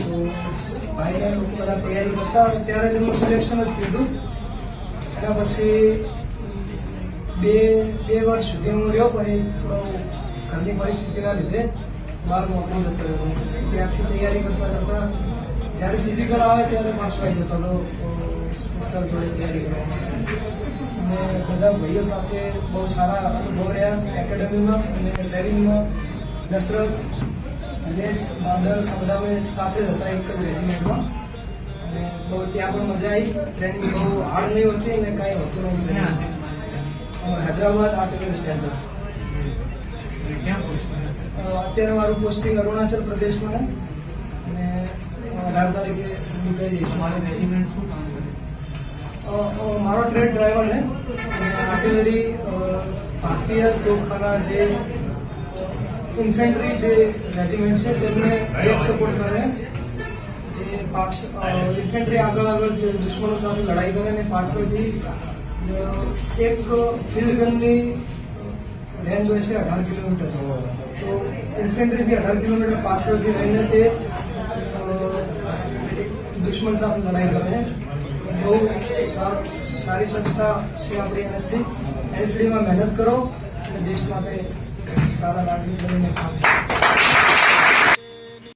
તો ભાઈને બધા તૈયારી કરતા હોય ત્યારે તેમનું સિલેક્શન જ કીધું. એના પછી બે વર્ષ સુધી હું રહ્યો, પણ એ થોડો ઘરની પરિસ્થિતિના લીધે બહાર મોકલી જતો હતો. ત્યારથી તૈયારી કરતા જ્યારે ફિઝિકલ આવે ત્યારે પાછો આવી જતો હતો સર જોડે તૈયારી કરવા. અને બધા ભાઈઓ સાથે બહુ સારા અનુભવ રહ્યા એકેડમીમાં અને ટ્રેનિંગમાં. નસરત, દિનેશ, બાદલ આ બધા અમે સાથે જ હતા એક જ રેજિમેન્ટમાં. અને બહુ ત્યાં પણ મજા આવી. ટ્રેનિંગ બહુ હાર્ડ નહીં હોતી અને કાંઈ હોતું નહીં. Hyderabad artillery centre. અત્યારે મારું પોસ્ટિંગ અરુણાચલ પ્રદેશમાં અને 18 તારીખે નીકળી જઈશું. મારો ટ્રેડ ડ્રાઈવર છે અને આર્ટિલરી ભારતીય તોપખાના જે ઇન્ફેન્ટ્રી જે રેજિમેન્ટ છે તેમને બેક સપોર્ટ કરે. જે ઇન્ફેન્ટ્રી આગળ જે દુશ્મનો સાથે લડાઈ કરે અને પાછળથી એક ફિલ્ડ ગનની રેન્જ હોય છે 18 કિલોમીટર. તો ઇન્ફેન્ટ્રીથી 18 કિલોમીટર પાછળથી રહીને તે દુશ્મન સાથે લડાઈ કરે. બહુ સારી સંસ્થા છે આપણી એનએસડી. એનએસડીમાં મહેનત કરો અને દેશ માટે સારા નાગરિક બનીને કામ કરો.